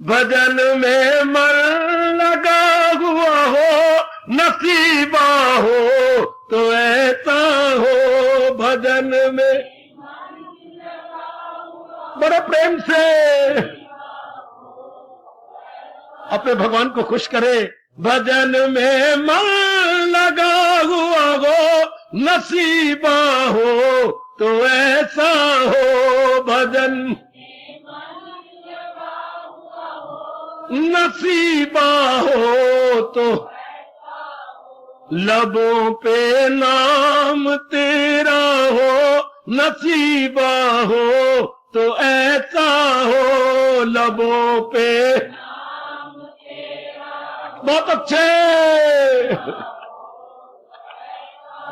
भजन में मन लगा हुआ हो, नसीबा हो तो ऐसा हो। भजन में बड़े प्रेम से अपने भगवान को खुश करे। भजन में मन लगा हुआ हो, नसीबा हो तो ऐसा हो। भजन नसीबा हो तो लबों पे नाम तेरा हो, नसीबा हो तो ऐसा हो। लबों पे बहुत अच्छे,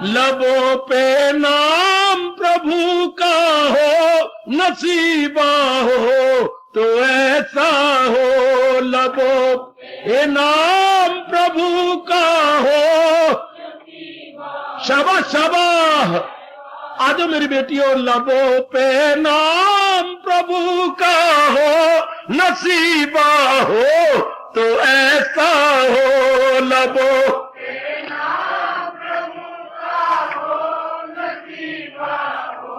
लबों पे नाम प्रभु का हो, नसीबा हो तो ऐसा हो। लबों पे नाम प्रभु का हो। शाबाश शाबाश, आज मेरी बेटियों, लबों पे नाम प्रभु का हो, नसीबा हो तो ऐसा हो। लबों पे नाम प्रभु का हो, नसीबा हो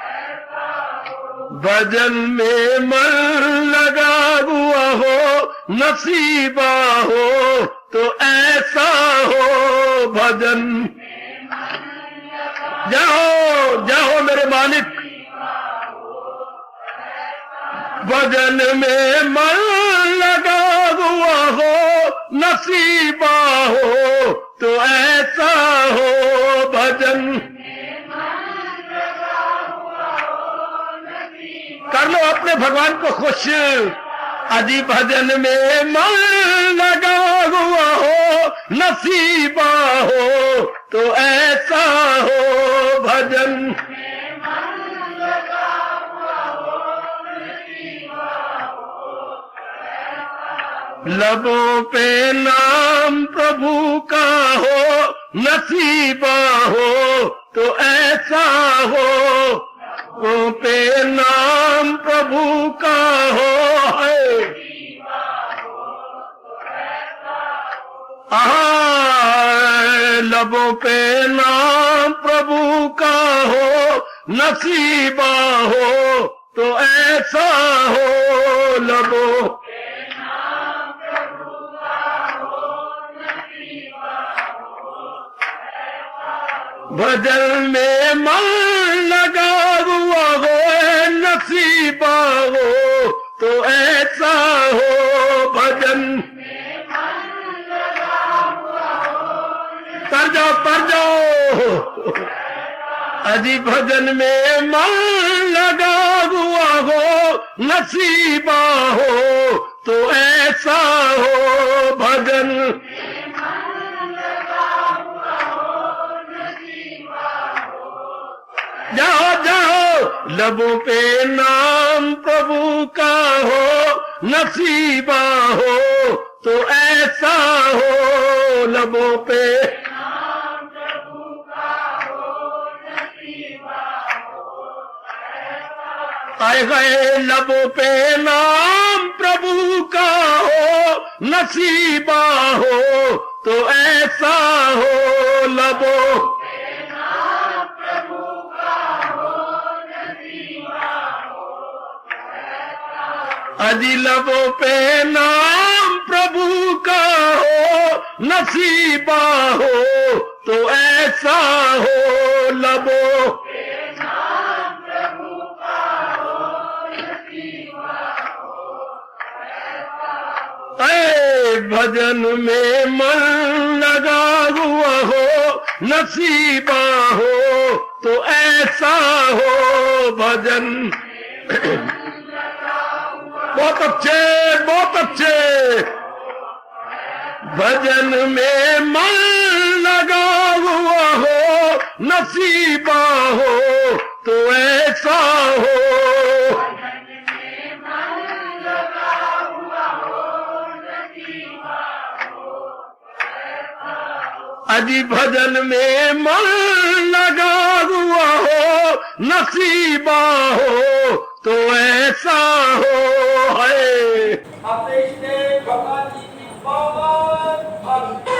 ऐसा हो। भजन में मन लगा हुआ हो, नसीबा हो तो ऐसा हो। भजन जाओ जाओ मेरे मालिक, भजन में मन लगा हुआ हो, नसीबा हो तो ऐसा हो। भजन कर लो अपने भगवान को खुश। अजी भजन में मन लगा हुआ हो, नसीबा हो तो ऐसा हो। भजन लबों पे नाम प्रभु का हो, नसीबा हो तो ऐसा हो। लबों पे नाम प्रभु का हो, लबों पे नाम प्रभु का हो, नसीबा हो तो ऐसा हो। लबों भजन में मन लगा हुआ हो, नसीबा हो तो ऐसा हो। भजन तर जाओ अजी भजन में मन लगा हुआ हो, नसीबा हो तो ऐसा हो। भजन जाओ जाओ, लबों पे नाम प्रभु का हो, नसीबा हो तो ऐसा हो। लबों पे नाम प्रभु का हो, नसीबा हो ऐसा। आए गए लबों पे नाम प्रभु का हो, नसीबा हो तो ऐसा हो। लबों अजी लबों पे नाम प्रभु का हो, नसीबा हो तो ऐसा हो। लबों पे नाम प्रभु का हो, नसीबा हो ऐसा। भजन में मन लगा हुआ हो, नसीबा हो तो ऐसा हो। भजन बहुत अच्छे बहुत अच्छे, भजन में मन लगा हुआ हो, नसीबा हो तो ऐसा हो। अजी भजन में मन लगा हुआ हो, नसीबा हो तो ऐसा हो। है अपेक्षते भगवान जी की पावन भक्ति।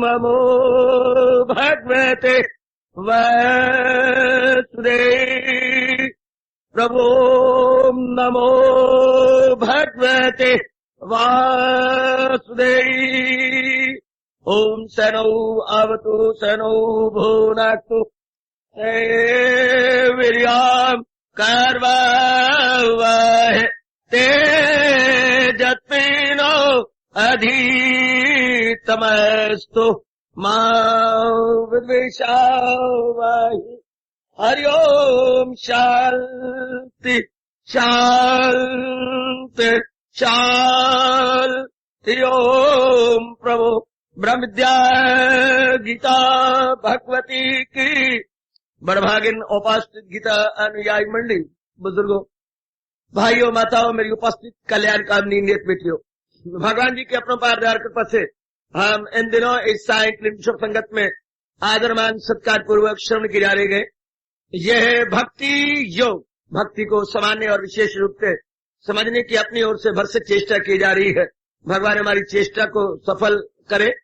नमो भगवते वासुदेवाय। प्रभो नमो भगवते वासुदेवाय। ओम सनौ अवतु सनौ भुनक्तु वीर्यं कर्वावहै तेजस्विनो अधितमस्तु मा विद्विषावहै। हरि ओम शांति शांति शांति। ओम प्रभु ब्रह्म विद्या गीता भगवती की बड़भागिन उपास्थित गीता अनुयायी मंडली, बुजुर्गों, भाइयों, माताओं, मेरी उपस्थित कल्याण कामनी नेत बेटियों, भगवान जी के अपनों पर दया कृपा से हम इन दिनों इस सायंकालीन विश्व संगत में आदरमान सत्कार पूर्वक श्रवण किए जा रहे गए। यह है भक्ति योग। भक्ति को सामान्य और विशेष रूप से समझने की अपनी ओर से भरसक चेष्टा की जा रही है। भगवान हमारी चेष्टा को सफल करे।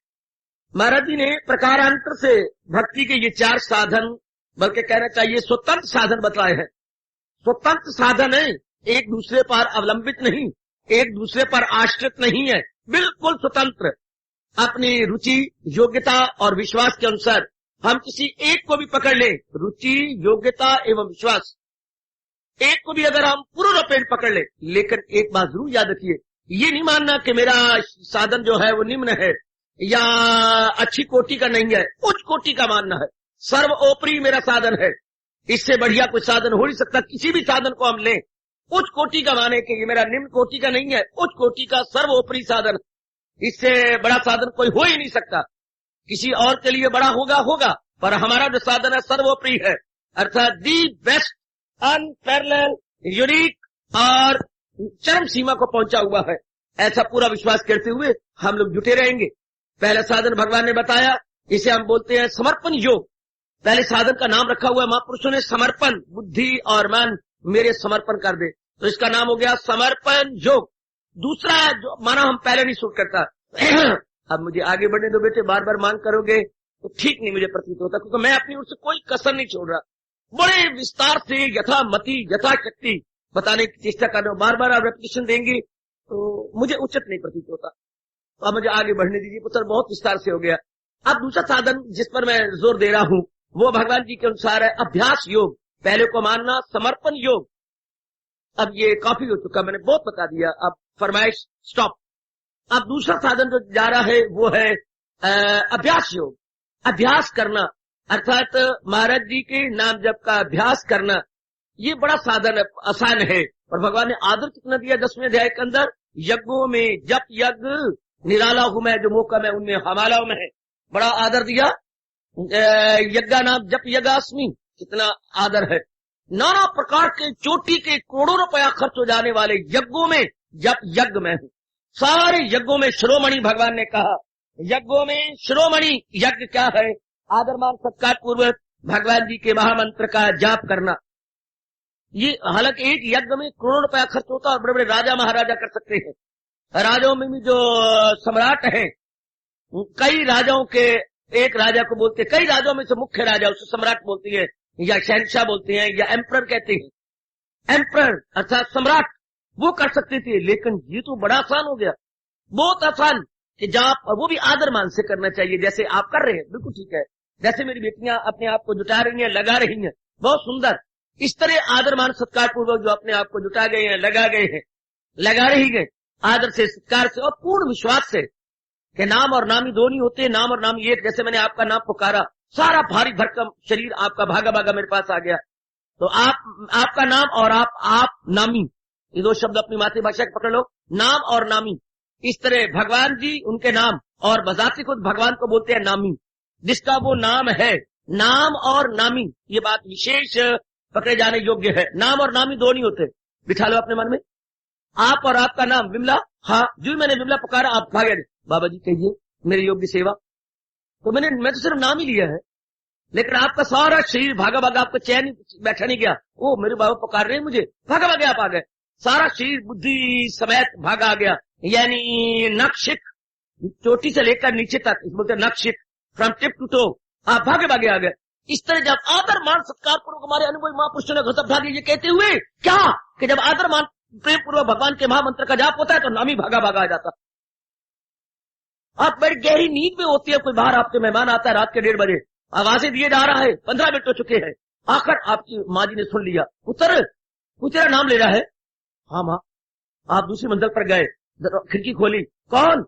महाराज जी ने प्रकारांतर से भक्ति के ये 4 साधन, बल्कि कहना चाहिए स्वतंत्र साधन बतलाए हैं। स्वतंत्र साधन है, एक दूसरे पर अवलंबित नहीं, एक दूसरे पर आश्रित नहीं है, बिल्कुल स्वतंत्र। अपनी रुचि, योग्यता और विश्वास के अनुसार हम किसी एक को भी पकड़ लें, रुचि, योग्यता एवं विश्वास, एक को भी अगर हम पूर्ण रूपेण पकड़ लें, लेकिन एक बात जरूर याद रखिए, ये नहीं मानना कि मेरा साधन जो है वो निम्न है या अच्छी कोटि का नहीं है, उच्च कोटि का मानना है। सर्वोपरि मेरा साधन है, इससे बढ़िया कोई साधन हो नहीं सकता। किसी भी साधन को हम लें, उच्च कोटि का माने कि ये मेरा निम्न कोटि का नहीं है, उच्च कोटि का सर्वोपरि साधन, इससे बड़ा साधन कोई हो ही नहीं सकता। किसी और के लिए बड़ा होगा, पर हमारा जो साधन है सर्वोपरि है, अर्थात दी बेस्ट, अनपैरेलल, यूनिक और चरम सीमा को पहुंचा हुआ है। ऐसा पूरा विश्वास करते हुए हम लोग जुटे रहेंगे। पहला साधन भगवान ने बताया, इसे हम बोलते हैं समर्पण योग। पहले साधन का नाम रखा हुआ है महापुरुषों ने, समर्पण, बुद्धि और मन मेरे समर्पण कर दे, तो इसका नाम हो गया समर्पण योग। दूसरा जो माना हम पहले नहीं सूट करता अब मुझे आगे बढ़ने दो बेटे, बार बार मांग करोगे तो ठीक नहीं मुझे प्रतीत होता, क्योंकि मैं अपनी ओर से कोई कसर नहीं छोड़ रहा। बड़े विस्तार से यथामति यथाशक्ति बताने की चेष्टा कर रहे हो, बार बार आप रेपिटेशन देंगे तो मुझे उचित नहीं प्रतीत होता। तो अब मुझे आगे बढ़ने दीजिए पुत्र, बहुत विस्तार से हो गया। अब दूसरा साधन जिस पर मैं जोर दे रहा हूं वो भगवान जी के अनुसार है अभ्यास योग। पहले को मानना समर्पण योग। अब ये काफी हो चुका, मैंने बहुत बता दिया, अब फरमाइश स्टॉप। अब दूसरा साधन जो जा रहा है वो है अभ्यास योग। अभ्यास करना अर्थात महाराज जी के नाम जप का अभ्यास करना, ये बड़ा साधन है, आसान है। और भगवान ने आदर कितना दिया 10वें अध्याय के अंदर, यज्ञों में जप यज्ञ निराला हूं मैं, जो मौका मैं उनमें हमालाओं में है, बड़ा आदर दिया। यज्ञा नाम जप यज्ञास्मि, कितना आदर है। नाना प्रकार के चोटी के करोड़ों रुपया खर्च हो जाने वाले यज्ञों में जप यज्ञ में हूं। सारे यज्ञों में शिरोमणि भगवान ने कहा, यज्ञों में शिरोमणि यज्ञ क्या है? आदरमान सत्कार पूर्वक भगवान जी के महामंत्र का जाप करना। ये हालांकि एक यज्ञ में करोड़ों रुपया खर्च होता है और बड़े बड़े राजा महाराजा कर सकते हैं। राजाओं में भी जो सम्राट हैं, कई राजाओं के, एक राजा को बोलते हैं, कई राजाओं में से मुख्य राजा उसे सम्राट बोलती है या शहंशाह बोलते हैं या एम्परर कहते हैं। एम्परर अर्थात सम्राट, वो कर सकते थे, लेकिन ये तो बड़ा आसान हो गया, बहुत आसान कि जाप, और वो भी आदर मान से करना चाहिए, जैसे आप कर रहे हैं, बिल्कुल ठीक है। जैसे मेरी बेटियां अपने आप को जुटा रही हैं, लगा रही हैं, बहुत सुंदर। इस तरह आदर मान सत्कार पूर्वक जो अपने आप को जुटा गए हैं, लगा गए हैं, लगा रही गए, आदर से, सत्कार से और पूर्ण विश्वास से कि नाम और नामी दो नहीं होते, नाम और नामी एक। जैसे मैंने आपका नाम पुकारा, सारा भारी भरकम शरीर आपका भागा भागा मेरे पास आ गया, तो आपका नाम और आप नामी, ये दो शब्द अपनी मातृभाषा के पकड़ लो, नाम और नामी। इस तरह भगवान जी उनके नाम, और बजाते खुद भगवान को बोलते हैं नामी, जिसका वो नाम है। नाम और नामी, ये बात विशेष पकड़े जाने योग्य है। नाम और नामी दो नहीं होते, बिठा लो अपने मन में। आप और आपका नाम विमला, हाँ जो मैंने विमला पुकारा, आप भागे, बाबा जी कहिए मेरी योग्य सेवा, तो मैं तो सिर्फ नाम ही लिया है, लेकिन आपका सारा शरीर भागा भागा, आपका चैन बैठा नहीं गया, ओ मेरे बाबा पुकार रहे हैं मुझे, भागा भागे आप आ गए, सारा शरीर बुद्धि समेत भागा आ गया। यानी नखशिख चोटी से लेकर नीचे तक, बोलते नक्शित फ्रॉम टिप टू टो, आप भागे भागे आ गए। इस तरह जब आदर मान सत्कार पूर्वक हमारे अनुभवी महापुरुषों ने घसब भागे ये कहते हुए क्या कि जब आदर मान प्रेम पूर्वक भगवान के महामंत्र का जाप होता है तो नाम ही भागा भागा आ जाता। आप बड़ी गहरी नींद में होती है, कोई बाहर आपके मेहमान आता है रात के 1:30 बजे, आवाजें दिए जा रहा है, 15 मिनट हो चुके हैं, आकर आपकी माँ जी ने सुन लिया, पुत्र कोई तेरा नाम ले रहा है। हाँ माँ। आप दूसरी मंजिल पर गए, खिड़की खोली, कौन?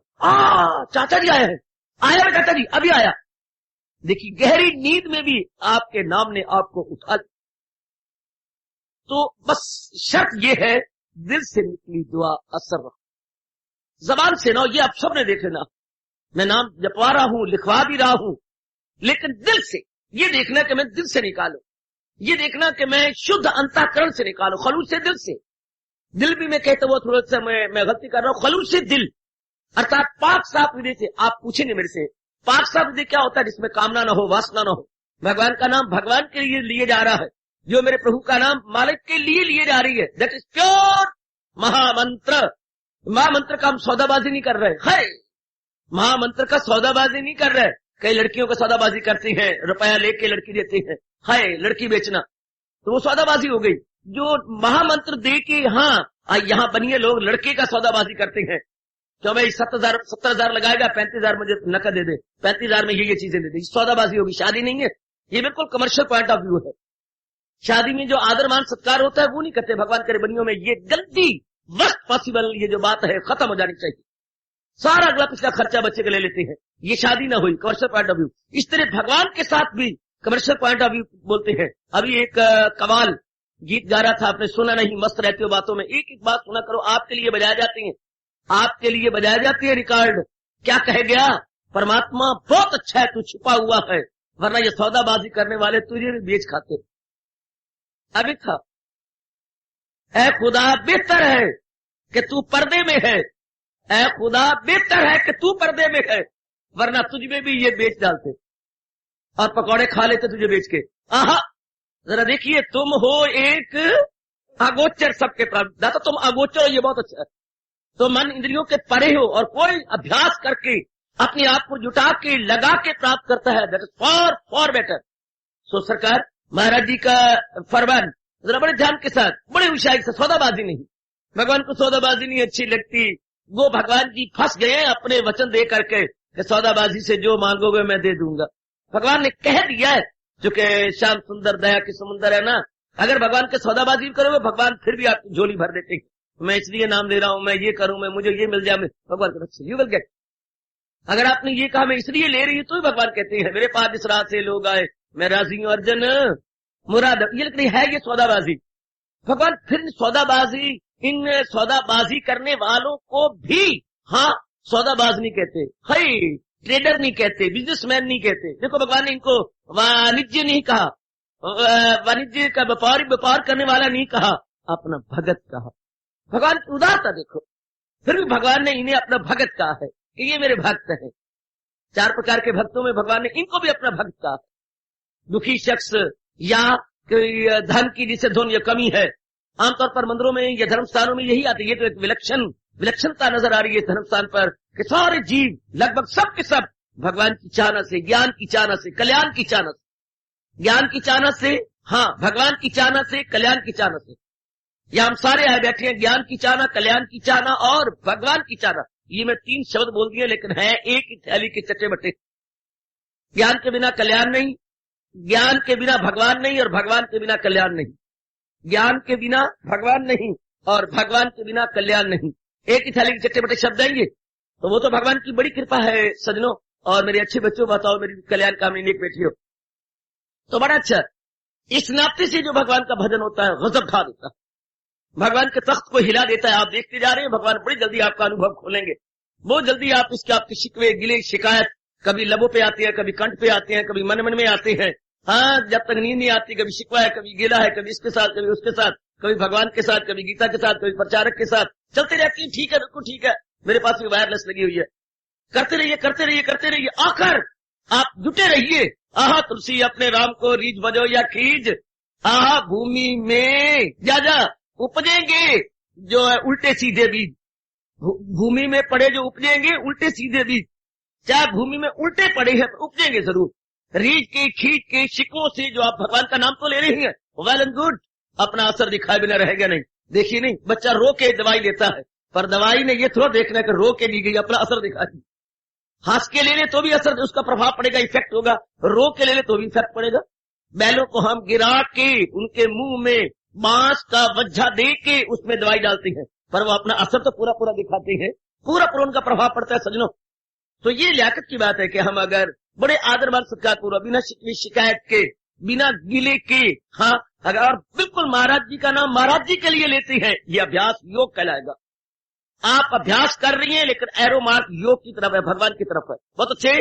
चाचा जी आए हैं। आया मैं चाचा जी, अभी आया। देखिए गहरी नींद में भी आपके नाम ने आपको उठा। तो बस शर्त ये है दिल से निकली दुआ असर, जबान से ना, ये आप सबने देखे ना, मैं नाम जपवा रहा हूं, लिखवा भी रहा हूं, लेकिन दिल से ये देखना कि मैं दिल से निकालू, ये देखना कि मैं शुद्ध अंतःकरण से निकालू, खलूस से दिल से। दिल भी मैं कहता हुआ थोड़ा सा मैं गलती कर रहा हूं, खलूस से दिल अर्थात पाक साफ हृदय से। आप पूछेंगे मेरे से पाक साफ हृदय क्या होता है? जिसमें कामना ना हो, वासना ना हो, भगवान का नाम भगवान के लिए लिए जा रहा है, जो मेरे प्रभु का नाम मालिक के लिए लिए जा रही है, दैट इज प्योर महामंत्र। महामंत्र का हम सौदाबाजी नहीं कर रहे है, महामंत्र का सौदाबाजी नहीं कर रहे। कई लड़कियों को सौदाबाजी करती हैं, रुपया लेके लड़की देती है, हाय लड़की बेचना, तो वो सौदाबाजी हो गई। जो महामंत्र दे के यहाँ बनिए लोग लड़के का सौदाबाजी करते हैं, क्यों भाई 70,000 लगाएगा, 35,000 मुझे नकद दे दे, 35,000 में ये चीजें दे दे, सौदाबाजी होगी। शादी नहीं है, ये बिल्कुल कमर्शियल पॉइंट ऑफ व्यू है। शादी में जो आदर मान सत्कार होता है वो नहीं करते भगवान के बनियों में। ये गलती वर्स्ट पॉसिबल, ये जो बात है खत्म हो जानी चाहिए। सारा अगला पिछला खर्चा बच्चे के ले लेते हैं, ये शादी ना हुई, कमर्शियल पॉइंट ऑफ व्यू। इस तरह भगवान के साथ भी कमर्शियल पॉइंट ऑफ व्यू बोलते हैं। अभी एक कमाल गीत गा रहा था, आपने सुना नहीं? मस्त रहते हो बातों में, एक एक बात सुना करो, आपके लिए बजाए जाती है, आपके लिए बजाए जाती है रिकॉर्ड। क्या कह गया? परमात्मा बहुत अच्छा है, तू छुपा हुआ है, वरना ये सौदाबाजी करने वाले तुझे भी बेच खाते। अभी था ऐ खुदा बेहतर है कि तू पर्दे में है, ऐ खुदा बेहतर है कि तू पर्दे में है, वरना तुझ में भी ये बेच डालते और पकौड़े खा लेते तुझे बेच के। आहा, जरा देखिए, तुम हो एक अगोचर सबके प्राप्त, तो तुम अगोचर हो, ये बहुत अच्छा है। तो मन इंद्रियों के परे हो और कोई अभ्यास करके अपने आप को जुटा के लगा के प्राप्त करता है, दैट इज फॉर बेटर। सो सरकार महाराज जी का फरमान जरा बड़े ध्यान के साथ, बड़े होशियारी से, सौदाबाजी नहीं। भगवान को सौदाबाजी नहीं अच्छी लगती, वो भगवान जी फंस गए अपने वचन दे करके कि सौदाबाजी से जो मांगोगे मैं दे दूंगा। भगवान ने कह दिया है, जो कि श्याम सुंदर दया की समुंदर है ना, अगर भगवान के सौदाबाजी करोगे भगवान फिर भी आपकी झोली भर देते हैं। मैं इसलिए नाम ले रहा हूं, मैं ये करूं, मैं मुझे ये मिल जाए, भगवान कहते यू विल गेट। अगर आपने ये कहा मैं इसलिए ले रही हूं तो भगवान कहते हैं मेरे पास इस रात से लोग आए, मैं राजी हूं अर्जन मुराद। ये लेकिन है ये सौदाबाजी। भगवान फिर सौदाबाजी, इन सौदाबाजी करने वालों को भी सौदाबाज नहीं कहते, हाई ट्रेडर नहीं कहते, बिजनेसमैन नहीं कहते। देखो भगवान ने इनको वाणिज्य नहीं कहा, वाणिज्य का व्यापार करने वाला नहीं कहा, अपना भगत कहा। भगवान की उदारता देखो, फिर भी भगवान ने इन्हें अपना भगत कहा है कि ये मेरे भक्त हैं। 4 प्रकार के भक्तों में भगवान ने इनको भी अपना भक्त कहा। दुखी शख्स या धन की जिसे धुन या कमी है, आमतौर पर मंदिरों में या धर्म स्थानों में यही आती है। ये तो एक विलक्षणता नजर आ रही है धर्म स्थान पर कि सारे जीव लगभग सब के सब भगवान की चाहना से, ज्ञान की चाहना से, कल्याण की चाहना से, ज्ञान की चाहना से, भगवान की चाहना से, कल्याण की चाहना से, या हम सारे आए बैठे हैं, ज्ञान की चाहना, कल्याण की चाहना और भगवान की चाहना। ये मैं 3 शब्द बोल दिए, लेकिन है एक ही थैली के चट्टे बट्टे। ज्ञान के बिना कल्याण नहीं, ज्ञान के बिना भगवान नहीं, और भगवान के बिना कल्याण नहीं। ज्ञान के बिना भगवान नहीं और भगवान के बिना कल्याण नहीं, एक ही थैली के चट्टे बट्टे शब्द हैं ये। तो वो तो भगवान की बड़ी कृपा है सजनों। और मेरे अच्छे बच्चों, बताओ मेरी कल्याण कामनी नेक बेटी हो तो बड़ा अच्छा। इस नाते से जो भगवान का भजन होता है गजब ढा देता है, भगवान के तख्त को हिला देता है। आप देखते जा रहे हैं, भगवान बड़ी जल्दी आपका अनुभव खोलेंगे, बहुत जल्दी आप इसके आपके शिकवे गिले शिकायत कभी लबों पे आते हैं, कभी कंठ पे आते हैं, कभी मन में आते हैं। जब तक नींद नहीं आती, कभी शिकवा है, कभी गिला है, कभी इसके साथ, कभी उसके साथ, कभी भगवान के साथ, कभी गीता के साथ, कभी प्रचारक के साथ, चलते रहती है। ठीक है, बिल्कुल ठीक है, मेरे पास भी वायरलेस लगी हुई है, करते रहिए करते रहिए करते रहिए, आखिर आप जुटे रहिए। तुलसी अपने राम को रीझ बजो या खींच, भूमि में जा उपजेंगे जो है उल्टे सीधे बीज, भूमि में पड़े जो उपजेंगे उल्टे सीधे बीज, चाहे भूमि में उल्टे पड़े हैं तो उपजेंगे जरूर। रीझ के खींच के शिकवों से जो आप भगवान का नाम तो ले रही हैं, वेल एंड गुड, अपना असर दिखाए बिना रहेगा नहीं। देखिए नहीं, बच्चा रो के दवाई लेता है, पर दवाई ने ये थोड़ा देखना कि रो के ली गई, अपना असर दिखाएगी। हंस के ले ले तो भी असर, उसका प्रभाव पड़ेगा, इफेक्ट होगा। रो के ले ले तो भी इफेक्ट पड़ेगा। बैलों को हम गिरा के उनके मुंह में बांस का वज्जा दे के उसमें दवाई डालते हैं, पर वो अपना असर तो पूरा पूरा दिखाते हैं, पूरा पूरा उनका प्रभाव पड़ता है सजनों। तो ये लियाकत की बात है कि हम अगर बड़े आदर मान सत्कार पूर्वक, बिना शिकायत के, बिना गिले के, हाँ, अगर बिल्कुल महाराज जी का नाम महाराज जी के लिए लेते हैं, ये अभ्यास योग कहलाएगा। आप अभ्यास कर रही हैं लेकिन एरो मार्क योग की तरफ है, भगवान की तरफ है। बहुत अच्छे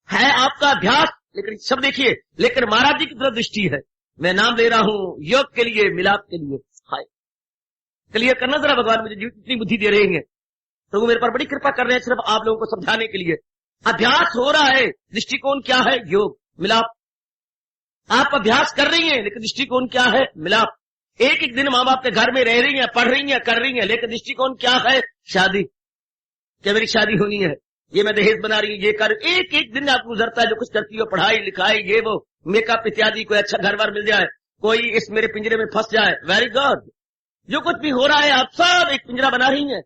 है आपका अभ्यास, लेकिन सब देखिए, लेकिन महाराज जी की तरफ दृष्टि है। मैं नाम ले रहा हूं योग के लिए, मिलाप के लिए। हाय, क्लियर करना जरा, भगवान मुझे जितनी बुद्धि दे रहे हैं तो वो मेरे पर बड़ी कृपा कर रहे हैं, सिर्फ आप लोगों को समझाने के लिए। अभ्यास हो रहा है, दृष्टिकोण क्या है? योग, मिलाप। आप अभ्यास कर रही हैं लेकिन दृष्टिकोण क्या है? मिलाप। एक एक दिन माँ बाप के घर में रह रही हैं, पढ़ रही हैं, कर रही हैं, लेकिन दृष्टिकोण क्या है? शादी। क्या मेरी शादी होनी है, ये मैं दहेज बना रही हूँ, ये कर, एक एक दिन आपको गुजरता है, जो कुछ करती हो, पढ़ाई लिखाई, ये वो, मेकअप इत्यादि, कोई अच्छा घर बार मिल जाए, कोई इस मेरे पिंजरे में फंस जाए, वेरी गुड। जो कुछ भी हो रहा है आप सब एक पिंजरा बना रही हैं।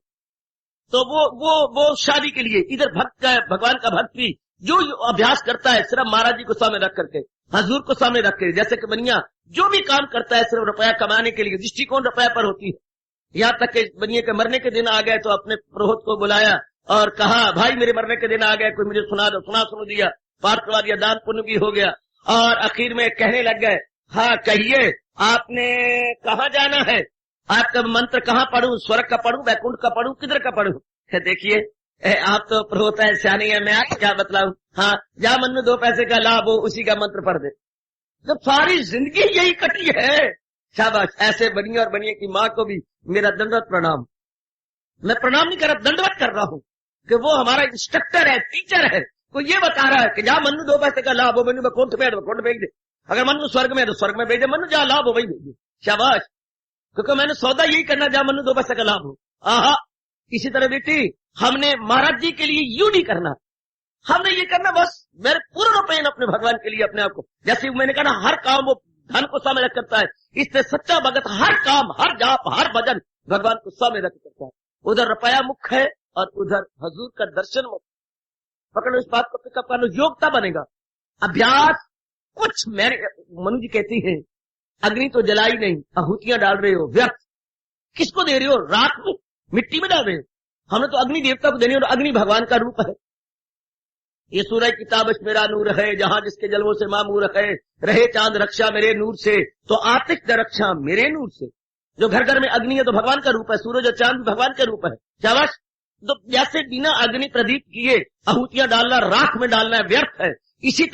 तो वो शादी के लिए। इधर भक्त का, भगवान का भक्त भी जो अभ्यास करता है सिर्फ महाराज जी को सामने रख करके, हजूर को सामने रख के, जैसे कि बनिया जो भी काम करता है सिर्फ रुपया कमाने के लिए, दृष्टिकोण रुपया पर होती है। यहाँ तक कि बनिए के मरने के दिन आ गए तो अपने पुरोहित को बुलाया और कहा, भाई मेरे मरने के दिन आ गए, कोई मुझे सुना दो, सुना दिया, पाठ करवा दिया, दान पुण्य भी हो गया। और आखिर में कहने लग गए, हाँ कहिए आपने कहाँ जाना है, आपका मंत्र कहाँ पढ़ूं, स्वर्ग का पढ़ूं, वैकुंठ का पढ़ूं, किधर का पढ़ूं? देखिए आप तो प्रोता है, सियानी है, मैं आज क्या बतलाऊं। हाँ, जहाँ मन में 2 पैसे का लाभ हो उसी का मंत्र पढ़ दे। जब सारी जिंदगी यही कटी है, शाबाश। ऐसे बनिए और बनिए की माँ को भी मेरा दंडवत प्रणाम। मैं प्रणाम नहीं कर रहा, दंडवत कर रहा हूँ कि वो हमारा इंस्ट्रक्टर है, टीचर है। वो ये बता रहा है कि जहाँ मन में 2 पैसे का लाभ हो, मन में वैकुंठ में वैकुंठ भेज दे, अगर मन में स्वर्ग में तो स्वर्ग में भेज दे, मन में जहाँ लाभ हो वही भेज दे, शाबाश। क्योंकि मैंने सौदा यही करना जहाँ मन में 2 पैसे का लाभ हो। आहा, इसी तरह बेटी हमने महाराज जी के लिए यूं नहीं करना, हमने ये करना बस मेरे पूर्ण रूपेण अपने भगवान के लिए, अपने आप को। जैसे मैंने कहा हर काम वो धन को सामने रख करता है, इससे सच्चा भगत हर काम, हर जाप, हर भजन भगवान को सामने रख करता है। उधर रुपया मुख्य है और उधर हजूर का दर्शन मुख्य। पकड़ो इस बात को, पिकअप कर लो, योग्यता बनेगा। अभ्यास कुछ मेरे मनु जी कहती है, अग्नि तो जलाई नहीं, आहुतियां डाल रहे हो व्यर्थ। किसको दे रहे हो? राख में, मिट्टी में डाल रहे हो। हमने तो अग्नि देवता को देनी, और अग्नि भगवान का रूप है। ये सूरज की ताबश मेरा नूर है, जहां जिसके जलवों से मामूर है, रहे चांद रक्षा मेरे नूर से, तो आतिश द रक्षा मेरे नूर से। जो घर घर में अग्नि है तो भगवान का रूप है, सूरज और चांद भगवान का रूप है। शाबाश। तो जैसे बिना अग्नि प्रदीप किए आहुतियां डालना, राख में डालना व्यर्थ है, इसी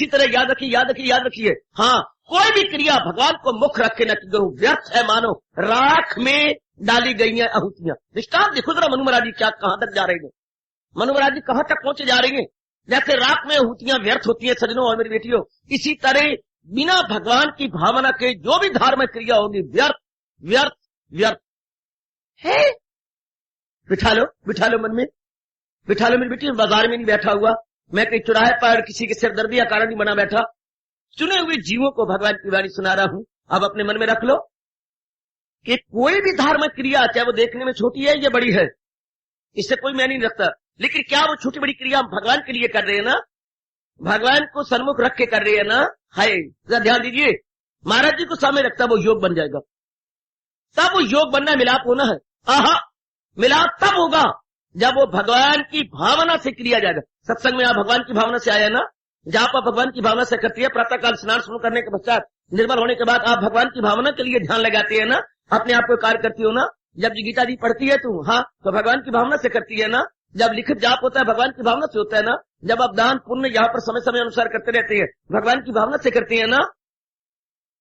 तरह याद रखिए। हाँ, कोई भी क्रिया भगवान को मुख्य रखे न करो, व्यर्थ है मानो राख में डाली गई है आहुतियां। दृष्टांत देखो जरा, मनु महाराज जी क्या कहां तक जा रहे हैं, मनु महाराज जी कहां तक पहुंचे जा रहे हैं। जैसे राख में आहुतियां व्यर्थ होती है सजनों और मेरी बेटियों, इसी तरह बिना भगवान की भावना के जो भी धार्मिक क्रिया होगी व्यर्थ व्यर्थ व्यर्थ है। बिठा लो मन में, बिठा लो मेरी बेटी। बाजार में नहीं बैठा हुआ, मैं कहीं चौराहे पर किसी के सिरदर्दी या कारण नहीं बना बैठा, चुने हुए जीवों को भगवान की वाणी सुना रहा हूं। अब अपने मन में रख लो कि कोई भी धार्मिक क्रिया, चाहे वो देखने में छोटी है या बड़ी है, इससे कोई मैं नहीं रखता, लेकिन क्या वो छोटी बड़ी क्रिया हम भगवान के लिए कर रहे हैं ना, भगवान को सन्मुख रख के कर रहे हैं ना। हाय, जरा ध्यान दीजिए, महाराज जी को सामने रखता वो योग बन जाएगा। तब वो योग बनना है, मिलाप होना है। आहा, मिलाप तब होगा जब वो भगवान की भावना से क्रिया जाएगा। सत्संग में आप भगवान की भावना से आया ना, जहां आप भगवान की भावना से करती है, प्रातःकाल स्नान शुरू करने के पश्चात निर्मल होने के बाद आप भगवान की भावना के लिए ध्यान लगाती है ना, अपने आप को कार्य करती हो ना। जब गीता जी पढ़ती है तू, हाँ, तो भगवान की भावना से करती है ना। जब लिखित जाप होता है भगवान की भावना से होता है ना। जब आप दान पुण्य यहाँ पर समय समय अनुसार करते रहते हैं, भगवान की भावना से करती है ना।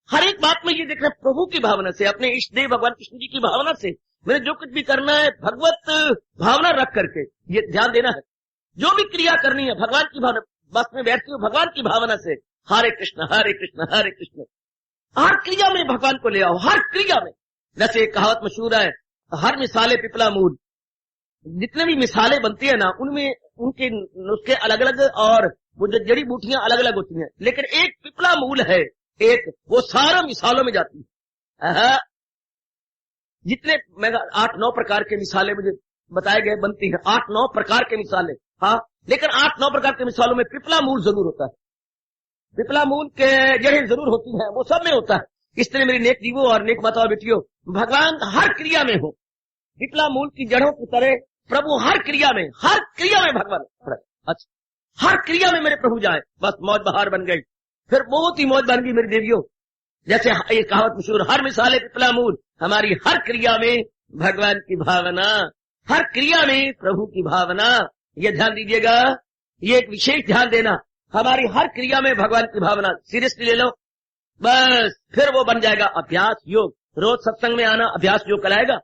हर एक बात में ये देखना प्रभु की भावना से, अपने इष्ट देव भगवान कृष्ण जी की भावना से। मैंने जो कुछ भी करना है भगवत भावना रख करके, ये ध्यान देना है। जो भी क्रिया करनी है भगवान की भावना, बस में बैठती हूँ भगवान की भावना से, हरे कृष्ण हरे कृष्ण हरे कृष्ण। हर क्रिया में भगवान को ले आओ, हर क्रिया में। जैसे एक कहावत मशहूर है, हर मिसाले पिपला मूल। जितने भी मिसालें बनती है ना, उनमें उनके नुस्खे अलग अलग और वो जो जड़ी बूटियां अलग अलग होती हैं, लेकिन एक पिपला मूल है, एक वो सारा मिसालों में जाती है। जितने मैं 8-9 प्रकार के मिसालें मुझे बताए गए बनती हैं, 8-9 प्रकार के मिसालें, हाँ, लेकिन 8-9 प्रकार के मिसालों में पिपला मूल जरूर होता है। पिपला मूल के जड़ें जरूर होती हैं, वो सब में होता है। इसलिए मेरी नेक दीवो और नेक माता और बेटियों, भगवान हर क्रिया में हो, पिपला मूल की जड़ों की तरह प्रभु हर क्रिया में भगवान, अच्छा हर क्रिया में मेरे प्रभु जाए, बस मौज बहार बन गई, फिर बहुत ही मौज बन गई मेरी देवियों। जैसे ये कहावत मशहूर, हर मिसाले पिपला मूल, हमारी हर क्रिया में भगवान की भावना, हर क्रिया में प्रभु की भावना। ये ध्यान दीजिएगा, ये एक विशेष ध्यान देना, हमारी हर क्रिया में भगवान की भावना सीरियसली ले लो, बस फिर वो बन जाएगा अभ्यास योग। रोज सत्संग में आना अभ्यास योग कराएगा।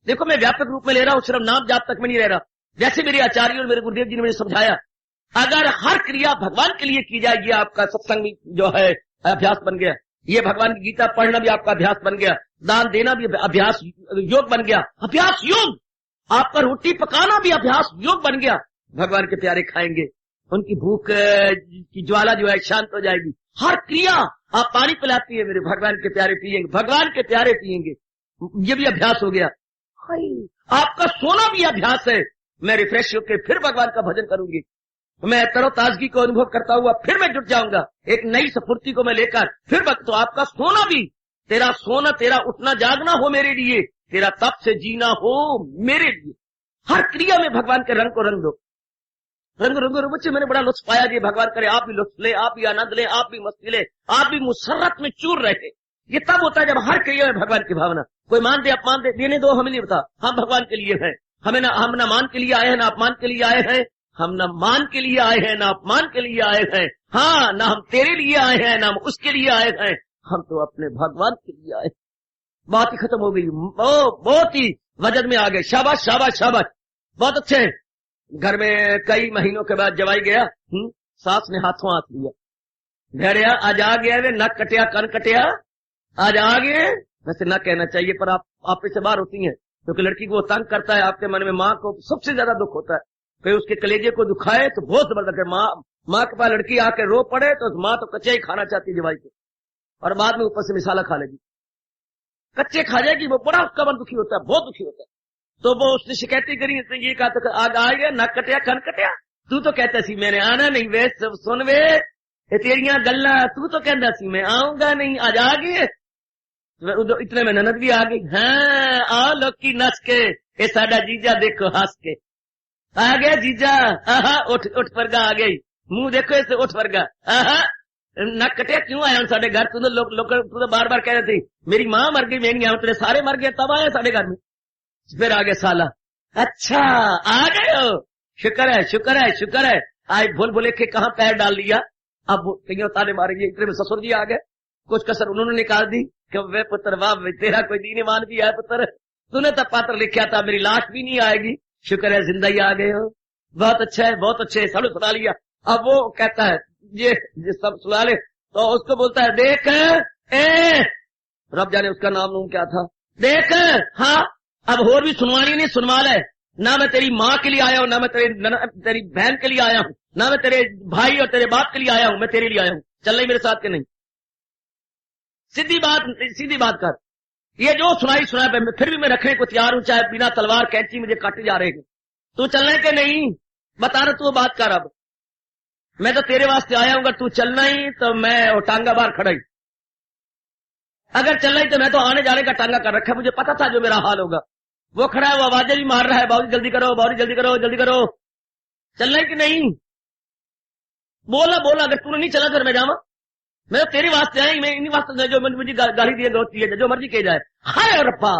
देखो मैं व्यापक रूप में ले रहा हूं, सिर्फ नाम जाप तक में नहीं रह रहा। जैसे मेरे आचार्य और मेरे गुरुदेव जी ने मुझे समझाया, अगर हर क्रिया भगवान के लिए की जाएगी, आपका सत्संग जो है अभ्यास बन गया, ये भगवान की गीता पढ़ना भी आपका अभ्यास बन गया, दान देना भी अभ्यास योग बन गया, अभ्यास योग, आपका रोटी पकाना भी अभ्यास योग बन गया। भगवान के प्यारे खाएंगे, उनकी भूख की ज्वाला जो है शांत हो जाएगी। हर क्रिया, आप पानी पिलाती है मेरे भगवान के प्यारे पिएंगे, भगवान के प्यारे पिएंगे, ये भी अभ्यास हो गया। आपका सोना भी अभ्यास है, मैं रिफ्रेश होकर फिर भगवान का भजन करूंगी, मैं तरोताजगी को अनुभव करता हुआ फिर मैं जुट जाऊंगा एक नई स्फूर्ति को मैं लेकर फिर। तो आपका सोना भी, तेरा सोना, तेरा उठना जागना हो मेरे लिए, तेरा तप से जीना हो मेरे लिए। हर क्रिया में भगवान के रंग को रंग दो, रंग रंगो बच्चे। मैंने बड़ा लुत्फ पाया जी, भगवान करे आप भी लुत्फ ले, आप भी आनंद ले, आप भी मस्ती ले, आप भी मुसर्रत में चूर रहे। ये तब होता है जब हर क्रिया में भगवान की भावना। कोई मान दे अपमान दे, देने दो, हमें नहीं बता, हम भगवान के लिए हैं। हम ना मान के लिए आए हैं, ना अपमान के लिए आए हैं, हम न मान के लिए आए हैं, ना अपमान के लिए आए हैं, हाँ, ना हम तेरे लिए आए हैं, ना हम उसके लिए आए हैं, हम तो अपने भगवान के लिए आए। बात ही खत्म हो गई, बहुत ही वजन में आ गए। शाबाश शाबाश शाबाश, बहुत अच्छे। घर में कई महीनों के बाद जवाई गया, सास ने हाथों हाथ लिया, भेड़िया आज आ गया, वे नक कटिया कन कटिया, आज आ गए। वैसे न कहना चाहिए, पर आप से बाहर होती हैं, क्योंकि लड़की को वो तंग करता है, आपके मन में माँ को सबसे ज्यादा दुख होता है। कोई उसके कलेजे को दुखाए तो बहुत जबरदस्त है। माँ के पास लड़की आके रो पड़े तो माँ तो कच्चे ही खाना चाहती जवाई को, और बाद में ऊपर से मिसाला खा लेगी, कच्चे खा जाएगी, वो बड़ा उसका मन दुखी होता है, बहुत दुखी होता है। तो वो उसने शिकायती करी, इसने ये कहा तो आज आ गया, नक कटिया कन कटिया, तू तो कहता सी मैंने आना नहीं, वे सब सुन वे तेरिया गल्ला, तू तो कहता सी मैं आऊंगा नहीं, आज आ गए। इतने में ननद भी आ गई, हाँ आओ लोकी नस के, ये साडा जीजा देखो हंस के आ गया जीजा, उठ वर्गा आ गई, मुंह देखो इसे उठ वर्गा, नक कटिया क्यों आया साढ़े घर, तू तो बार बार कह रहे थे मेरी माँ मर गई, मैं नहीं आऊं, तेरे सारे मर गए तब आया साढ़े घर में। फिर आ गया साला, अच्छा आ गए हो, शुक्र है शुक्र है शुक्र है, आज भूल भूले के कहाँ पैर डाल लिया। अब वो कहीं ताने मारेंगे, इतने में ससुर जी आ गए, कुछ कसर उन्होंने निकाल दी कि वे पुत्र वाह तेरा कोई दीन ईमान भी है पुत्र, तूने तब पात्र लिखा था, मेरी लाश भी नहीं आएगी, शुक्र है जिंदा ही आ गए हो, बहुत अच्छा है बहुत अच्छे है, सब सुना लिया। अब वो कहता है ये सब सुना ले, तो उसको बोलता है देख रब जाने उसका नाम क्या था, देख हाँ अब और भी सुनवानी नहीं, सुनवा ले, ना मैं तेरी माँ के लिए आया हूँ, ना मैं तेरी बहन के लिए आया हूँ, ना मैं तेरे भाई और तेरे बाप के लिए आया हूँ, मैं तेरे लिए आया हूँ, चल रही मेरे साथ के नहीं। सीधी बात कर, ये जो सुनाई फिर भी मैं रखने को तैयार हूं, चाहे बिना तलवार कैंची मुझे काटे जा रहे हैं, तू चलने के नहीं, बता रहा तू बात कर। अब मैं तो तेरे वास्ते आया हूँ, अगर तू चलना ही तो मैं टांगा बाहर खड़ा ही, अगर चलना ही तो मैं तो आने जाने का टांगा कर रखा है, मुझे पता था जो मेरा हाल होगा। वो खड़ा है, वो आवाजें भी मार रहा है, बाबू जल्दी करो बाबू जल्दी करो जल्दी करो, चलना है कि नहीं, बोला अगर तूने नहीं चला फिर मैं जावा, मैं तो तेरे वास्ते आई, मैं इन्हीं वास्ते जो मुझे गाली दिए होती है, जो मर्जी किया जाए। हाय रब्बा,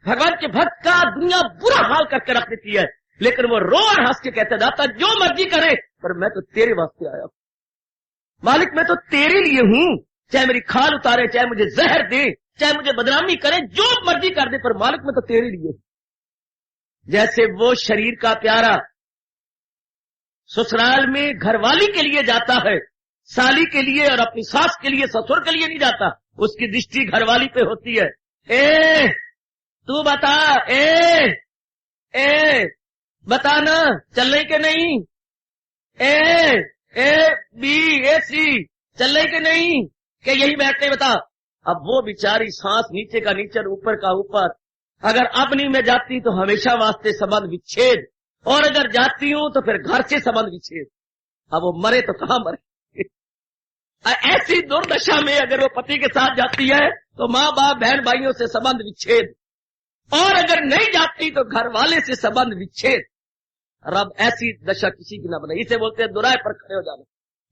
भगवान के भक्त का दुनिया बुरा हाल करके रख देती है, लेकिन वो रो और हंस के कहता दाता जो मर्जी करे, पर मैं तो तेरे वास्ते आया हूं मालिक, मैं तो तेरे लिए हूं, चाहे मेरी खाल उतारे, चाहे मुझे जहर दे, चाहे मुझे बदनामी करे, जो मर्जी कर दे, पर मालिक मैं तो तेरे लिए हूं। जैसे वो शरीर का प्यारा ससुराल में घरवाली के लिए जाता है, साली के लिए और अपनी सास के लिए, ससुर के लिए नहीं जाता, उसकी दृष्टि घरवाली पे होती है। तू बता बताना चल रही कि नहीं, A, B, A, C चल रही कि नहीं, कि यही बैठने बता। अब वो बेचारी सांस नीचे का नीचे ऊपर का ऊपर, अगर अब नहीं मैं जाती तो हमेशा वास्ते संबंध विच्छेद, और अगर जाती हूं तो फिर घर से संबंध विच्छेद। अब वो मरे तो कहां मरे। ऐसी दुर्दशा में अगर वो पति के साथ जाती है तो माँ बाप बहन भाइयों से संबंध विच्छेद, और अगर नहीं जाती तो घर वाले से संबंध विच्छेद। रब ऐसी दशा किसी की ना बनाए। इसे बोलते हैं दुराय पर खड़े हो जाना,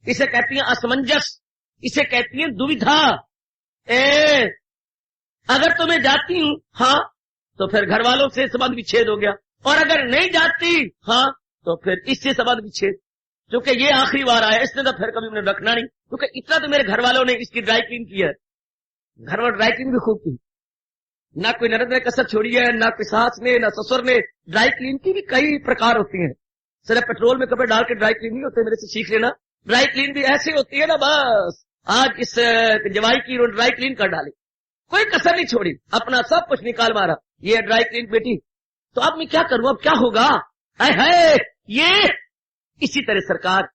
इसे कहती है असमंजस, इसे कहती है दुविधा। अगर तो मैं जाती हूं हाँ तो फिर घर वालों से संबंध विच्छेद हो गया, और अगर नहीं जाती हाँ तो फिर इससे संबंध विच्छेद, क्योंकि ये आखिरी बार आया, इसने तो फिर कभी मैंने रखना नहीं, क्योंकि इतना तो मेरे घर वालों ने इसकी ड्राई क्लीन की है। घर वालों ड्राई क्लीन भी खूब की, ना कोई ननद ने कसर छोड़ी है, ना कोई सास ने, ना ससुर ने। ड्राई क्लीन की भी कई प्रकार होती हैं, सिर्फ पेट्रोल में कपड़े डाल के ड्राई क्लीन नहीं होते, मेरे से सीख लेना। ड्राई क्लीन भी ऐसी होती है ना, बस आज इस जवाई की ड्राई क्लीन कर डाली, कोई कसर नहीं छोड़ी, अपना सब कुछ निकाल मारा, ये ड्राई क्लीन बेटी। तो अब मैं क्या करूं, अब क्या होगा, है ये। इसी तरह सरकार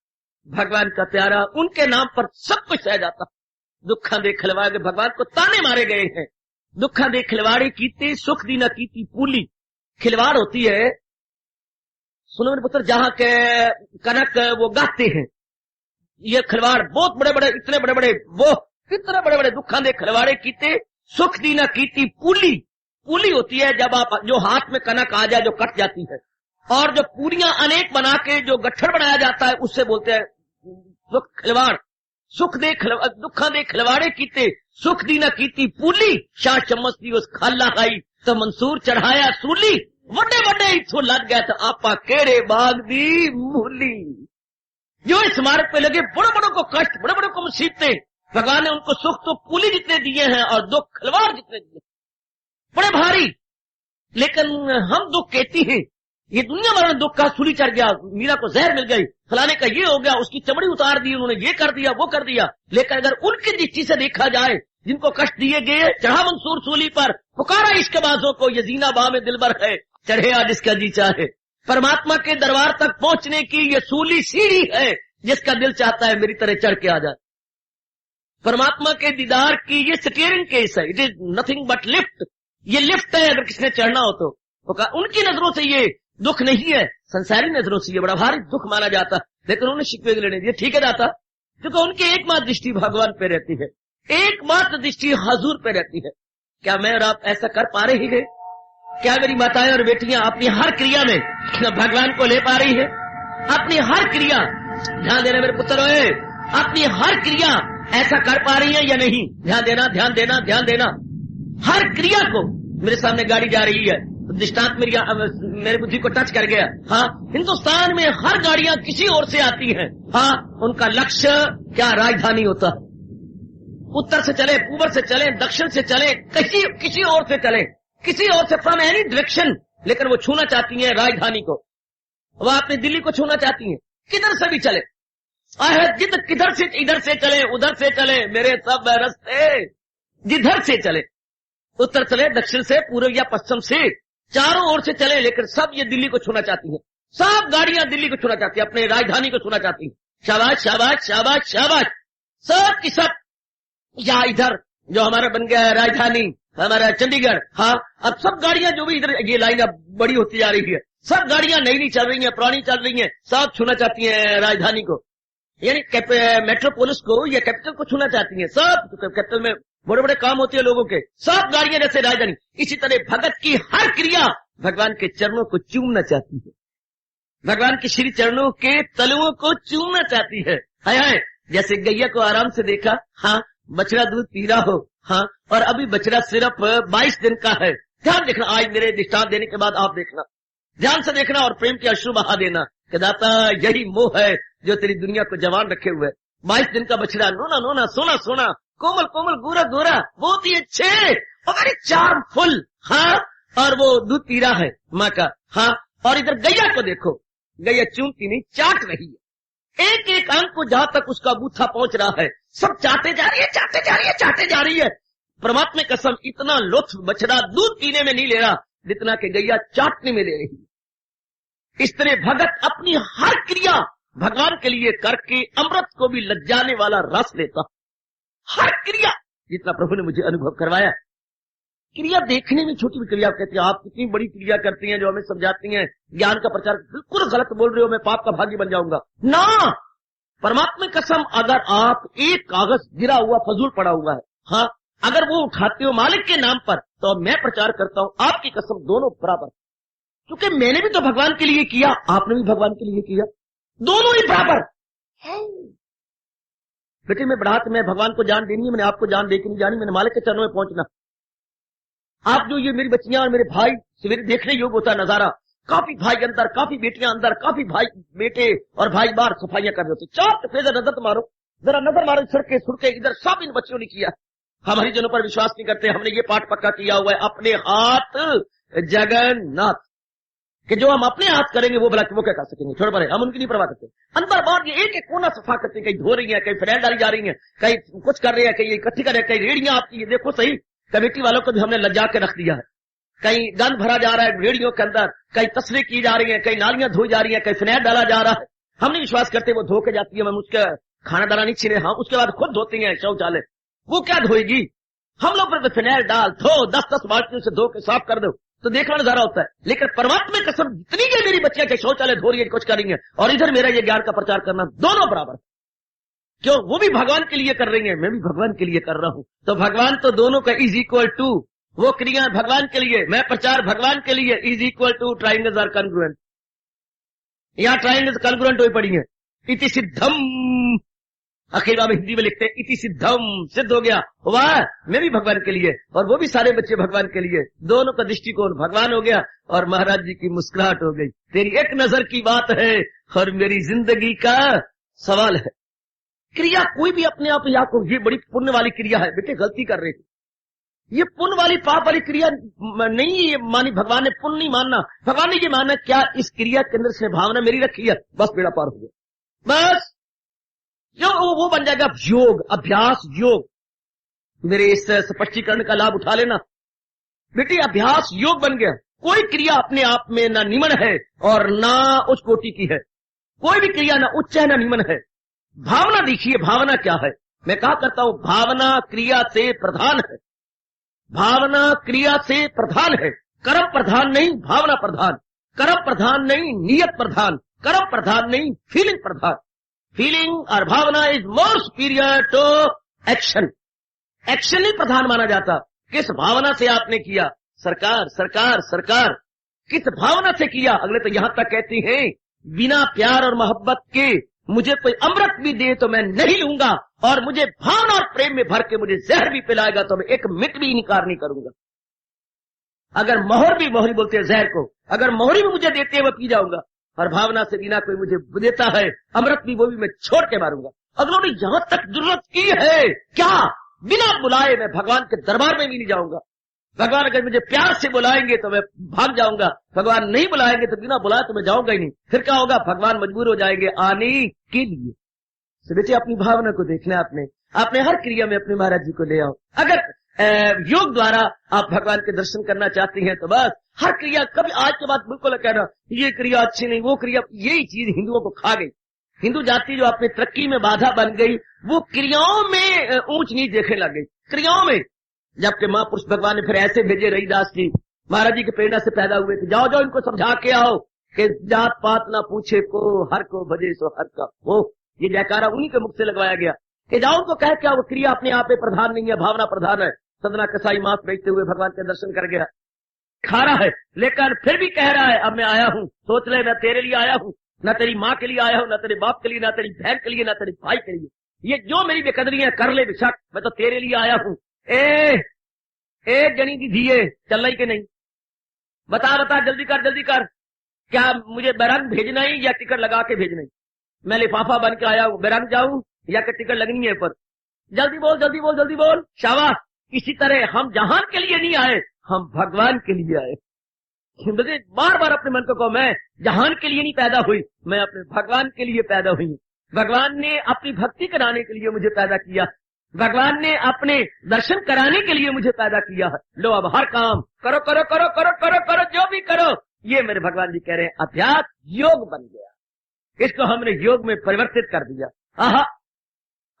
भगवान का प्यारा, उनके नाम पर सब कुछ सह जाता। दुखा दे खिलवाड़ के भगवान को ताने मारे गए हैं, दुखा दे खिलवाड़ी कीती सुख दी न कीती पूली। खिलवाड़ होती है, सुनो मेरे पुत्र, जहां के कनक वो गाते हैं, ये खिलवाड़ बहुत बड़े बड़े, इतने बड़े बड़े, वो कितने बड़े बड़े दुखा दे खिलवाड़े कीते सुख दी न कीती पूली। पूली होती है जब आप जो हाथ में कनक आ जाए जो कट जाती है, और जो पूरियां अनेक बना के जो गट्ठर बनाया जाता है उससे बोलते हैं सुख खिलवाड़। सुख दे दुखा दे खिलवाड़े कीते सुख दी न कीती पूली। शाह चम्मच दी उस खाला खाई तो मंसूर चढ़ाया सूली। वड्डे वड्डे इथों लग गया तो आपा केड़े बाग दी मूली। जो इस मार्ग पे लगे बड़े बड़ों को कष्ट, बड़े बड़ों को मुसीबतें, भगवान ने उनको सुख तो पूली जितने दिए हैं और दुख खिलवाड़ जितने दिए, बड़े भारी। लेकिन हम दुख कहती हैं, ये दुनिया भर में दुख का सूली चढ़ गया, मीरा को जहर मिल गई, फलाने का ये हो गया, उसकी चमड़ी उतार दी उन्होंने, ये कर दिया वो कर दिया। लेकिन अगर उनकी दृष्टि से देखा जाए, जिनको कष्ट दिए गए, चढ़ा मंसूर सूली पर, पुकारा इश्कबाजों को, ये जीना बा में दिलबर है, चढ़े आज जिसका जी चाहे। परमात्मा के दरबार तक पहुंचने की ये सूली सीढ़ी है, जिसका दिल चाहता है मेरी तरह चढ़ के आ जाए। परमात्मा के दीदार की ये स्टीयरिंग केस है, it is nothing but lift. ये लिफ्ट है, अगर किसने चढ़ना हो तो। उनकी नजरों से ये दुख नहीं है, संसारी नजरों से ये बड़ा भारी दुख माना जाता, लेकिन उन्हें शिकवे लेने दिए, ठीक है जाता, क्योंकि उनकी एकमात्र दृष्टि भगवान पे रहती है, एकमात्र दृष्टि हजूर पे रहती है। क्या मैं और आप ऐसा कर पा रही है? क्या मेरी माताएं और बेटियां अपनी हर क्रिया में भगवान को ले पा रही है? अपनी हर क्रिया, ध्यान देना मेरे पुत्र, अपनी हर क्रिया ऐसा कर पा रही है या नहीं? ध्यान देना, ध्यान देना, ध्यान देना। हर क्रिया को, मेरे सामने गाड़ी जा रही है, दृष्टांत मेरी बुद्धि को टच कर गया। हाँ, हिंदुस्तान में हर गाड़ियां किसी ओर से आती हैं। हाँ, उनका लक्ष्य क्या राजधानी होता है। उत्तर से चले, पूर्व से चले, दक्षिण से चले, किसी ओर से चले, किसी ओर से, फ्रॉम एनी डायरेक्शन, लेकिन वो छूना चाहती हैं राजधानी को, वो अपनी दिल्ली को छूना चाहती हैं। किधर से भी चले, किधर से, इधर से चले, उधर से चले, मेरे सब रास्ते जिधर से चले, उत्तर चले, दक्षिण से, पूर्व या पश्चिम से, चारों ओर से चले, लेकिन सब ये दिल्ली को छूना चाहती हैं। सब गाड़ियां दिल्ली को छूना चाहती है, अपने राजधानी को छूना चाहती हैं। शाबाश शाबाश शाबाश शाबाश। सब की सब, या इधर जो हमारा बन गया है राजधानी, हमारा चंडीगढ़, हाँ, अब सब गाड़ियां जो भी इधर, ये लाइन अब बड़ी होती जा रही है, सब गाड़ियां नई नई चल रही हैं, पुरानी चल रही हैं, सब छूना चाहती हैं राजधानी को, यानी मेट्रोपोलिस को या कैपिटल को छूना चाहती हैं। सब कैपिटल में बड़े बड़े काम होते हैं लोगों के, सब गाड़ियां जैसे राजधानी। इसी तरह भगत की हर क्रिया भगवान के चरणों को चूमना चाहती है, भगवान के श्री चरणों के तलुओं को चूमना चाहती है। हाय हाय, जैसे गैया को आराम से देखा, हाँ, बछड़ा दूध पी रहा हो, हाँ, और अभी बछड़ा सिर्फ 22 दिन का है। ध्यान देखना, आज मेरे दृष्टांत देने के बाद आप देखना, ध्यान से देखना और प्रेम के अश्रु बहा देना कि दाता यही मोह है जो तेरी दुनिया को जवान रखे हुए। 22 दिन का बछड़ा, नोना नोना, सोना सोना, कोमल कोमल, गोरा गोरा, बहुत ही अच्छे और वेरी चार्मफुल, हाँ, और वो दूध पी रहा है माँ का, हाँ। और इधर गैया को देखो, गैया चूमती नहीं, चाट रही है, एक एक अंग को जहां तक उसका बूथा पहुंच रहा है, सब चाटे जा रही है, चाटे जा रही है, चाटे जा रही है। परमात्मा कसम, इतना लुत्फ बछड़ा दूध पीने में नहीं ले रहा जितना कि गैया चाटने में ले रही है। इस तरह भगत अपनी हर क्रिया भगवान के लिए करके अमृत को भी लज्जाने वाला रस लेता। हर क्रिया, जितना प्रभु ने मुझे अनुभव करवाया। क्रिया देखने में छोटी भी क्रिया कहते हैं, आप कितनी बड़ी क्रिया करती हैं जो हमें समझाती हैं ज्ञान का प्रचार, बिल्कुल गलत बोल रहे हो, मैं पाप का भागी बन जाऊंगा ना। परमात्मा कसम, अगर आप एक कागज गिरा हुआ फजूल पड़ा हुआ है, हाँ, अगर वो उठाते हो मालिक के नाम पर, तो मैं प्रचार करता हूं, आपकी कसम दोनों बराबर, क्योंकि मैंने भी तो भगवान के लिए किया, आपने भी भगवान के लिए किया, दोनों ही बराबर। बेटे मैं बढ़ा, मैं भगवान को जान देनी है, मैंने आपको जान दे के नहीं जानी, मैंने मालिक के चरणों में पहुंचना। आप जो ये मेरी बच्चियां और मेरे भाई सवेरे देखने योग्य होता है नजारा, काफी भाई अंदर, काफी बेटियां अंदर, काफी भाई बेटे और भाई बाहर सफाइयां कर रहे होते। चार फेजर नजर मारो, जरा नजर मारो, सड़के सुड़के इधर सब इन बच्चों ने किया। हम हरिजनों पर विश्वास नहीं करते, हमने ये पाठ पक्का किया हुआ है अपने हाथ जगन्नाथ, कि जो हम अपने हाथ करेंगे वो भला वो क्या कर सकेंगे, छोड़ पड़े, हम उनकी नहीं परवाह करते। अंदर बाहर ये एक एक कोना सफा करते हैं, कहीं धो रही है, कहीं फिनाइल डाली जा रही है, कहीं कुछ कर रहे हैं, कहीं इकट्ठी कर रहे हैं, कहीं रेडियां आपकी, ये देखो सही, कमेटी वालों को भी हमने लज्जा के रख दिया है। कहीं गंद भरा जा रहा है रेडियो के अंदर, कहीं तस्वीर की जा रही है, कहीं नालियां धोई जा रही है, कहीं फिनाइल डाला जा रहा है। हम नहीं विश्वास करते वो धो के जाती है, मैं मुझके खाना दाना नहीं छीने, हाँ उसके बाद खुद धोती है शौचालय, वो क्या धोएगी। हम लोग पर फिनाइल डाल धो 10-10 बाल्टियों से धो के साफ कर दो तो देखना नजारा होता है। लेकिन परमात्मा कसम, जितनी ये मेरी बच्चियां के शौचालय धो रही है, कुछ कर रही है, और इधर मेरा ये ज्ञान का प्रचार करना, दोनों बराबर। क्यों, वो भी भगवान के लिए कर रही है, मैं भी भगवान के लिए कर रहा हूं, तो भगवान तो दोनों का इज इक्वल टू, वो क्रिया भगवान के लिए, मैं प्रचार भगवान के लिए, is equal to triangles are congruent. यहां ट्राइंगल्स कॉन्ग्रुएंट हुई पड़ी है। इति सिद्धम, आखिर बाबा हिंदी में लिखते हैं इति सिद्धम, सिद्ध हो गया, वाह मैं भी भगवान के लिए और वो भी सारे बच्चे भगवान के लिए, दोनों का दृष्टिकोण भगवान हो गया। और महाराज जी की मुस्कुराहट हो गई, तेरी एक नजर की बात है और मेरी जिंदगी का सवाल है। क्रिया कोई भी अपने आप या को, ये बड़ी पुण्य वाली क्रिया है, बेटे गलती कर रहे थे, ये पुण्य वाली पाप वाली क्रिया नहीं ये मानी, भगवान ने पुण्य नहीं मानना, भगवान ने ये माना क्या इस क्रिया के अंदर से भावना मेरी रखी है, बस बेड़ा पार हो गया, बस जो वो बन जाएगा योग, अभ्यास योग। मेरे इस स्पष्टीकरण का लाभ उठा लेना बेटी, अभ्यास योग बन गया। कोई क्रिया अपने आप में ना निमन है और ना उच्च कोटि की है, कोई भी क्रिया ना उच्च है ना निमन है। भावना देखिए, भावना क्या है, मैं कहा करता हूं भावना क्रिया से प्रधान है, भावना क्रिया से प्रधान है, कर्म प्रधान नहीं भावना प्रधान, कर्म प्रधान नहीं नियत प्रधान, कर्म प्रधान नहीं फीलिंग प्रधान। फीलिंग और भावना is more superior to action, action ही प्रधान माना जाता। किस भावना से आपने किया, सरकार सरकार सरकार किस भावना से किया। अगले तो यहां तक कहती हैं बिना प्यार और मोहब्बत के मुझे कोई अमृत भी दे तो मैं नहीं लूंगा, और मुझे भावना और प्रेम में भर के मुझे जहर भी पिलाएगा तो मैं एक मिनट भी इनकार नहीं करूंगा। अगर मोहरी बोलते हैं जहर को, अगर मोहरी भी मुझे देते हैं वो पी जाऊंगा, और भावना से बिना कोई मुझे देता है अमृत भी, वो भी मैं छोड़ के मारूंगा। अगलों ने यहां तक जरूरत की है क्या, बिना बुलाए मैं भगवान के दरबार में भी नहीं जाऊंगा। भगवान अगर मुझे प्यार से बुलाएंगे तो मैं भाग जाऊंगा, भगवान नहीं बुलाएंगे तो बिना बुलाए तो मैं जाऊंगा ही नहीं। फिर क्या होगा, भगवान मजबूर हो जाएंगे आने के लिए। तो बेटे अपनी भावना को देखना, आपने हर क्रिया में अपने महाराज जी को ले आओ। अगर योग द्वारा आप भगवान के दर्शन करना चाहती हैं तो बस हर क्रिया, कभी आज के बाद बिल्कुल कहना ये क्रिया अच्छी नहीं, वो क्रिया, यही चीज हिंदुओं को खा गई। हिंदू जाति जो अपनी तरक्की में बाधा बन गई, वो क्रियाओं में ऊंच नीच देखने लग गई, क्रियाओं में। जबकि महापुरुष भगवान ने फिर ऐसे भेजे, रहीदास जी महाराज जी की प्रेरणा से पैदा हुए थे, जाओ इनको समझा के आओ कि जात पात ना पूछे को, हर को भजे सो हर का हो। ये जयकारा उन्हीं के मुख से लगवाया गया कि जाओ उनको कह क्या, वो क्रिया अपने आप में प्रधान नहीं है, भावना प्रधान है। सदना कसाई मांस बेचते हुए भगवान के दर्शन कर गया, खा रहा है, लेकिन फिर भी कह रहा है अब मैं आया हूं, सोच ले मैं तेरे लिए आया हूं, न तेरी माँ के लिए आया हूं, न तेरे बाप के लिए, न तेरी बहन के लिए, न तेरे भाई के लिए। ये जो मेरी बेकदरियां कर ले बेशक, मैं तो तेरे लिए आया हूं। ए जनी दी धीए चल रही के नहीं, बता जल्दी कर, क्या मुझे बैरंग भेजना ही या टिकट लगा के भेजना ही? मैं लिफाफा बन के आया हूं, बैरंग जाऊं या टिकट लगनी है पर? जल्दी बोल शाबाश। इसी तरह हम जहान के लिए नहीं आए, हम भगवान के लिए आए। मुझे बार बार अपने मन को कहो, मैं जहान के लिए नहीं पैदा हुई, मैं अपने भगवान के लिए पैदा हुई। भगवान ने अपनी भक्ति कराने के लिए मुझे पैदा किया, भगवान ने अपने दर्शन कराने के लिए मुझे पैदा किया है। लो अब हर काम करो, जो भी करो, ये मेरे भगवान जी कह रहे हैं अध्यात्म योग बन गया, इसको हमने योग में परिवर्तित कर दिया। आहा,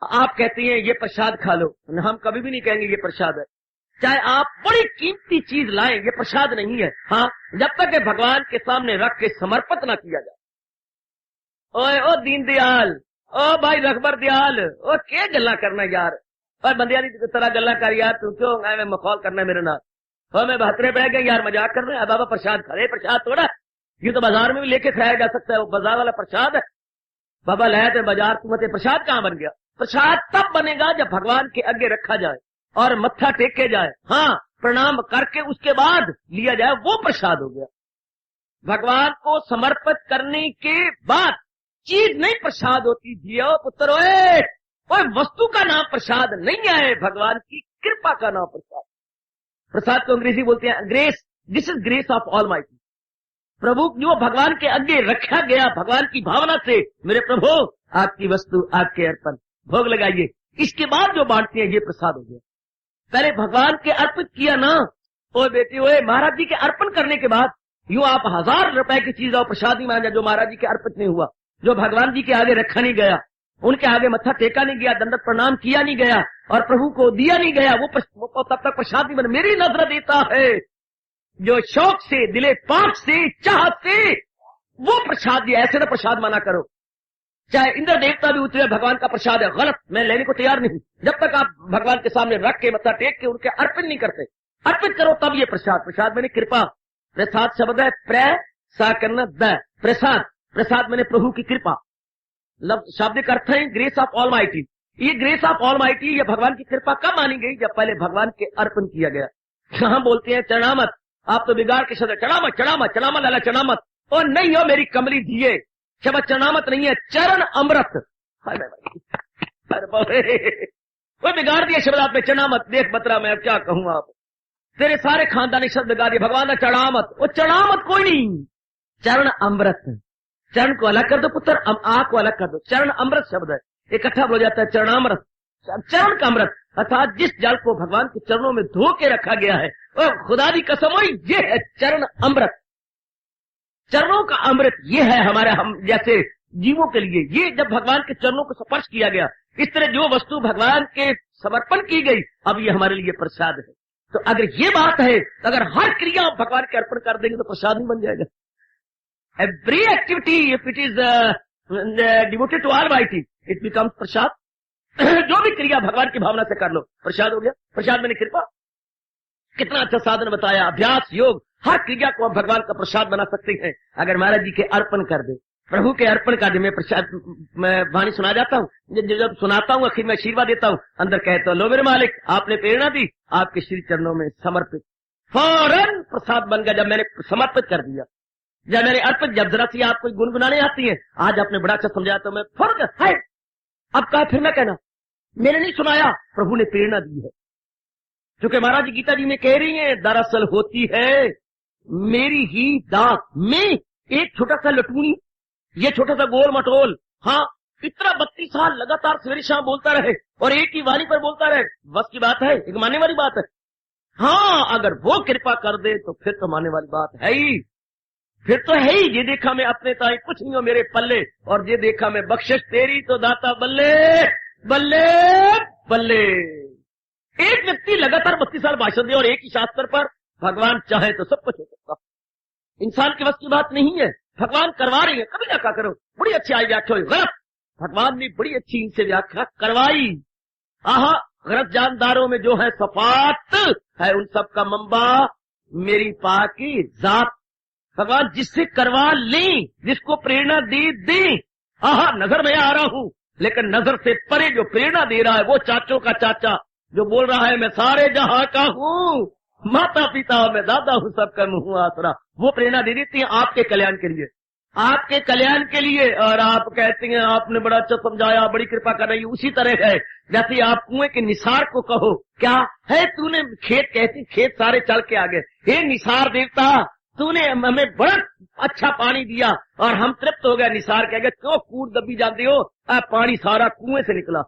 आप कहती हैं ये प्रसाद खा लो, हम कभी भी नहीं कहेंगे ये प्रसाद है। चाहे आप बड़ी कीमती चीज लाएं, ये प्रसाद नहीं है। हाँ, जब तक ये भगवान के सामने रख के समर्पित ना किया जाए। ओए ओ दीन दयाल, ओ भाई रखबर दयाल, ओ क्या गल्ला करना यार, और बंदियाली की तरह गल्ला कर यार, तू क्यों मैं मखौल करना मेरे नाल, और मैं बहतरे बैठ गए यार, मजाक कर रहे हैं। बाबा प्रसाद खा, प्रसाद थोड़ा, ये तो बाजार में भी लेके खाया जा सकता है, वो बाजार वाला प्रसाद है। बाबा लाया तो बाजार तू मत, प्रसाद कहाँ बन गया? प्रसाद तब बनेगा जब भगवान के आगे रखा जाए और मत्था टेके जाए, हाँ प्रणाम करके उसके बाद लिया जाए, वो प्रसाद हो गया। भगवान को समर्पित करने के बाद चीज नहीं प्रसाद होती। जियो पुत्र, ओए वस्तु का नाम प्रसाद नहीं है, भगवान की कृपा का नाम प्रसाद। प्रसाद को अंग्रेजी बोलते हैं grace, this is grace of almighty. प्रभु जो भगवान के आगे रखा गया भगवान की भावना से, मेरे प्रभु आपकी वस्तु आपके अर्पण, भोग लगाइए, इसके बाद जो बांटते हैं ये प्रसाद हो गया। पहले भगवान के अर्पित किया ना, ओए बेटी ओए, महाराज जी के अर्पण करने के बाद यूं आप 1000 रुपए की चीज और प्रसाद नहीं माना, जो महाराज जी के अर्पित नहीं हुआ, जो भगवान जी के आगे रखा नहीं गया, उनके आगे मत्था टेका नहीं गया, दंडवत प्रणाम किया नहीं गया और प्रभु को दिया नहीं गया, वो तब तक प्रसाद नहीं बना। मेरी नजर देता है जो शौक से, दिले पाक से, चाहत से वो प्रसाद दिया, ऐसे ना प्रसाद माना करो। चाहे इंद्र देवता भी उतरे, भगवान का प्रसाद है, गलत, मैं लेने को तैयार नहीं। जब तक आप भगवान के सामने रख के मत्था टेक के उनके अर्पित नहीं करते, अर्पित करो तब ये प्रसाद। प्रसाद मैंने कृपा, प्रसाद शब्द है प्र सा करना द, प्रसाद, प्रसाद मैंने प्रभु की कृपा, शाब्दिक अर्थ है ग्रेस ऑफ ऑल माइटी। ये ग्रेस ऑफ ऑल माइटी, ये भगवान की कृपा कब मानी गई? जब पहले भगवान के अर्पण किया गया। हम बोलते हैं चरणामत, आप तो बिगाड़ के शब्द चढ़ामत चढ़ामत चढ़ामत लाला चढ़ामत, और नहीं हो मेरी कमली दिए, शब्द चरणामत नहीं है, चरण अमृत। वो बिगाड़ दिया शब्द आपने चरणामत। देख बतरा, मैं अब क्या कहूँ, आप तेरे सारे खानदानी शब्द बिगाड़ दिए। भगवान का चढ़ामत, वो चढ़ामत कोई नहीं, चरण अमृत। चरण को अलग कर दो पुत्र, आ को अलग कर दो, चरण अमृत शब्द है, इकट्ठा हो जाता है चरणामृत, चरण का अमृत। अर्थात जिस जल को भगवान के चरणों में धो के रखा गया है, और खुदा की कसम हो, ये है चरण अमृत, चरणों का अमृत। ये है हमारे, हम जैसे जीवों के लिए, ये जब भगवान के चरणों को स्पर्श किया गया, इस तरह जो वस्तु भगवान के समर्पण की गई, अब ये हमारे लिए प्रसाद है। तो अगर ये बात है, तो अगर हर क्रिया भगवान के अर्पण कर देंगे तो प्रसाद नहीं बन जाएगा। Every activity if it is devoted to almighty, it becomes prasad. जो भी क्रिया भगवान की भावना से कर लो, प्रसाद हो गया। प्रसाद मैंने कृपा, कितना अच्छा साधन बताया, अभ्यास योग, हर क्रिया को हम भगवान का प्रसाद बना सकते हैं अगर महाराज जी के अर्पण कर दे, प्रभु के अर्पण कर दे। मैं प्रसाद, मैं वाणी सुना जाता हूँ, जब सुनाता हूँ आखिर में आशीर्वाद देता हूँ, अंदर कहता हूँ लो मेरे मालिक, आपने प्रेरणा दी, आपके श्री चरणों में समर्पित, फौरन प्रसाद बन गया जब मैंने समर्पित कर दिया, जब मैंने अर्पित। जब जरा सी आपको गुनगुनाने आती है, आज आपने बड़ा अच्छा समझाया तो मैं फर्क है, अब कहा फिर मैं कहना, मैंने नहीं सुनाया, प्रभु ने प्रेरणा दी है। क्योंकि महाराज गीता जी में कह रही है, दरअसल होती है मेरी ही दात में एक छोटा सा लटूनी, ये छोटा सा गोल मटोल, हाँ इतना 32 साल लगातार सवेरे शाम बोलता रहे और एक ही वाणी पर बोलता रहे, बस की बात है, एक मानने वाली बात है। हाँ अगर वो कृपा कर दे तो फिर तो मानने वाली बात है ही, फिर तो है ही। ये देखा मैं अपने ताई कुछ नहीं हो मेरे पल्ले, और ये देखा मैं बख्शिश तेरी तो दाता बल्ले बल्ले बल्ले। एक व्यक्ति लगातार 32 साल भाषण दे और एक ही शास्त्र पर, भगवान चाहे तो सब कुछ हो सकता, इंसान के बस की बात नहीं है। भगवान करवा रही है, कभी ना कहा करो बड़ी अच्छी आई व्याख्या हुई, गलत, भगवान ने बड़ी अच्छी इनसे व्याख्या करवाई। आहा, गलत जानदारों में जो है सफात है, उन सब का मंबा मेरी पाकी जात। भगवान जिससे करवा लें, जिसको प्रेरणा दे, आहा नजर में आ रहा हूं, लेकिन नजर से परे जो प्रेरणा दे रहा है वो चाचों का चाचा जो बोल रहा है मैं सारे जहां का हूँ, माता पिता मैं दादा हूँ, सबका मुँह आसरा, वो प्रेरणा दे देती है आपके कल्याण के लिए, आपके कल्याण के लिए। और आप कहते हैं आपने बड़ा अच्छा समझाया, बड़ी कृपा कर रही है। उसी तरह है जैसे आप कुएं के निसार को कहो, क्या है तूने खेत, कहती खेत सारे चल के आ गए, हे निसार देवता तूने हमें बड़ा अच्छा पानी दिया और हम तृप्त हो गए। निसार कह गए क्यों कूद दबी जाते हो, पानी सारा कुएं से निकला।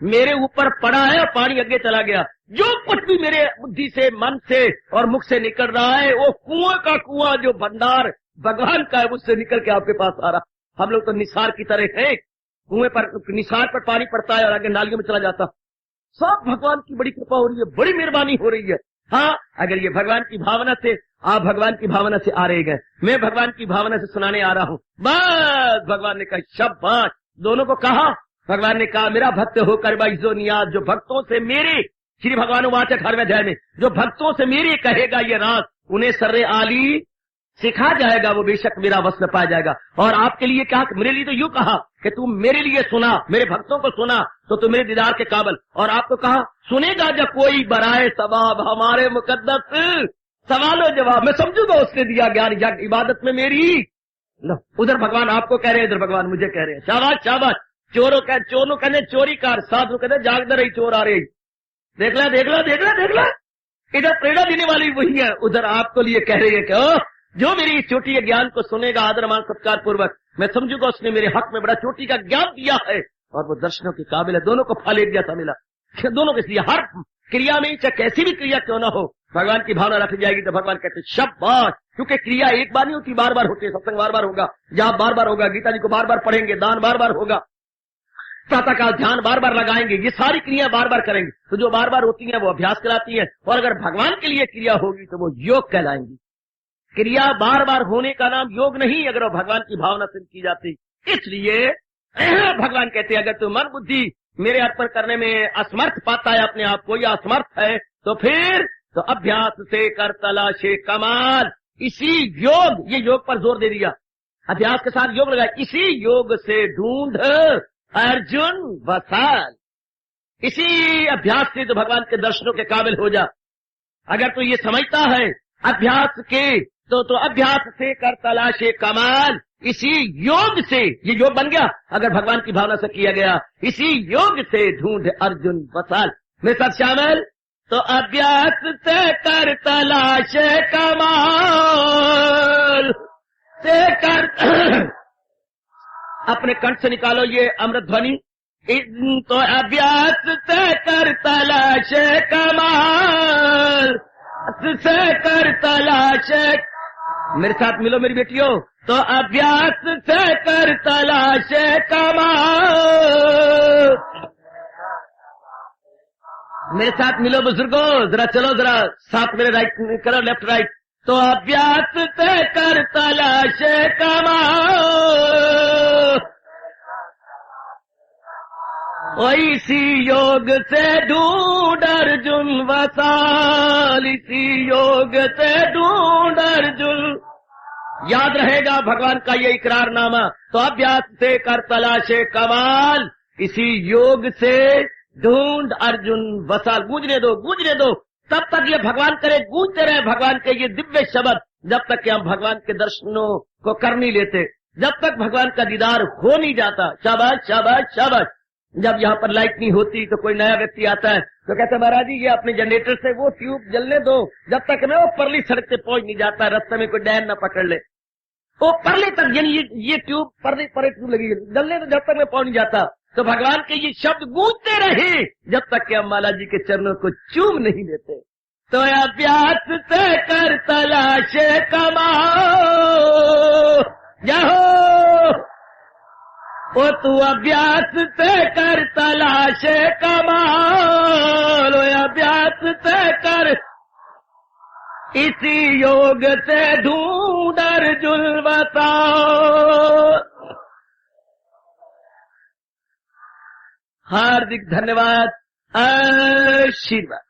मेरे ऊपर पड़ा है और पानी आगे चला गया। जो कुछ भी मेरे बुद्धि से, मन से और मुख से निकल रहा है वो कुआं का कुआं जो भंडार भगवान का है उससे निकल के आपके पास आ रहा। हम लोग तो निसार की तरह हैं, कुएं पर निसार पर पानी पड़ता है और आगे नालियों में चला जाता। सब भगवान की बड़ी कृपा हो रही है, बड़ी मेहरबानी हो रही है। हाँ, अगर ये भगवान की भावना से, आप भगवान की भावना से आ रहे गए, मैं भगवान की भावना से सुनाने आ रहा हूँ। बस भगवान ने कहा शाबाश, दोनों को कहा। भगवान ने कहा मेरा भक्त होकर बाइजो नियाज, जो भक्तों से मेरे, श्री भगवान वाच 18वें अध्याय में, जो भक्तों से मेरे कहेगा ये रात, उन्हें सर्रे आली सिखा जाएगा, वो बेशक मेरा वश में पाया जाएगा। और आपके लिए क्या, मेरे लिए तो यूं कहा कि तुम मेरे लिए सुना, मेरे भक्तों को सुना तो तुम मेरे दीदार के काबिल। और आपको कहा सुनेगा जब कोई बराए सवाब हमारे मुकद्दस, सवालो जवाब मैं समझूंगा उसने दिया ज्ञान इबादत में मेरी। लो, उधर भगवान आपको कह रहे हैं, इधर भगवान मुझे कह रहे हैं। शाबाश शाबाश। चोरों कहते चोरी कर, साधु कहते जागदे रही चोर आ रही। देख ला देख ला देख ला देख ला, इधर प्रेरणा देने वाली वही है, उधर आपको लिए कह रही है कि जो मेरी इस चोटी के ज्ञान को सुनेगा आदर मान सत्कार पूर्वक, मैं समझूंगा उसने मेरे हक में बड़ा चोटी का ज्ञान दिया है और वो दर्शनों के काबिल है। दोनों को फल एक जैसा मिला, दोनों के लिए हर क्रिया में चाहे कैसी भी क्रिया क्यों ना हो, भगवान की भावना रखी जाएगी तो भगवान कहते शाबाश। क्योंकि क्रिया एक बार नहीं होती, बार बार होती है। सत्संग बार बार होगा, जाप बार बार होगा, गीता जी को बार बार पढ़ेंगे, दान बार बार होगा, प्रातः काल ध्यान बार बार लगाएंगे, ये सारी क्रिया बार बार करेंगे। तो जो बार बार होती है वो अभ्यास कहलाती है। और अगर भगवान के लिए क्रिया होगी तो वो योग कहलाएंगी। क्रिया बार बार होने का नाम योग नहीं, अगर वो भगवान की भावना से की जाती। इसलिए भगवान कहते हैं अगर तू मन बुद्धि मेरे अर्पण करने में असमर्थ पाता है अपने आप को, या असमर्थ है, तो फिर तो अभ्यास से कर तलाशे कमाल। इसी योग, ये योग पर जोर दे दिया, अभ्यास के साथ योग लगाया। इसी योग से ढूंढ अर्जुन वसाल, इसी अभ्यास से तो भगवान के दर्शनों के काबिल हो जा। अगर तू ये समझता है अभ्यास के, तो अभ्यास से कर तलाशे कमाल। इसी योग से, ये योग बन गया अगर भगवान की भावना से किया गया, इसी योग से ढूंढ अर्जुन वसाल। मेरे साथ शामिल, तो अभ्यास से कर तलाशे कमाल से कर अपने कंठ से निकालो ये अमृत ध्वनि। तो अभ्यास से कर तलाशे कमाल से कर तलाशे, मेरे साथ मिलो मेरी बेटियों, तो अभ्यास से कर तलाशे कमाल। मेरे साथ मिलो बुजुर्गों, जरा चलो, जरा साथ मेरे राइट करो, लेफ्ट राइट। तो अभ्यास से कर तलाशे कमाल, इसी योग से ढूंढ अर्जुन वसाल, इसी योग से ढूंढ अर्जुन। याद रहेगा भगवान का ये इकरारनामा। तो अभ्यास से कर तलाशे कमाल, इसी योग से ढूंढ अर्जुन वसाल। गूंजने दो, गूंजने दो, तब तक ये भगवान करे, गूंजते रहे भगवान के ये दिव्य शब्द, जब तक कि हम भगवान के दर्शनों को कर नहीं लेते, जब तक भगवान का दीदार हो नहीं जाता। शाबाश शाबाश शाबाश। जब यहाँ पर लाइट नहीं होती तो कोई नया व्यक्ति आता है तो कहते महाराज जी ये अपने जनरेटर से वो ट्यूब जलने दो, जब तक मैं वो परली सड़क से पहुंच नहीं जाता, रास्ते में कोई डैन न पकड़ ले। वो परले तक, यानी ये ट्यूब परले ट्यूब लगी जलने दो, जब तक मैं पहुंच नहीं जाता। तो भगवान के ये शब्द गूंजते रहे जब तक कि हम माला जी के चरणों को चूम नहीं लेते। तो अभ्यास से कर तलाशे कमाओ, जाओ ओ तू अभ्यास से कर तलाशे कमाल, अभ्यास से कर इसी योग से ढूंढ अर्जुन वसाल। हार्दिक धन्यवाद, आशीर्वाद।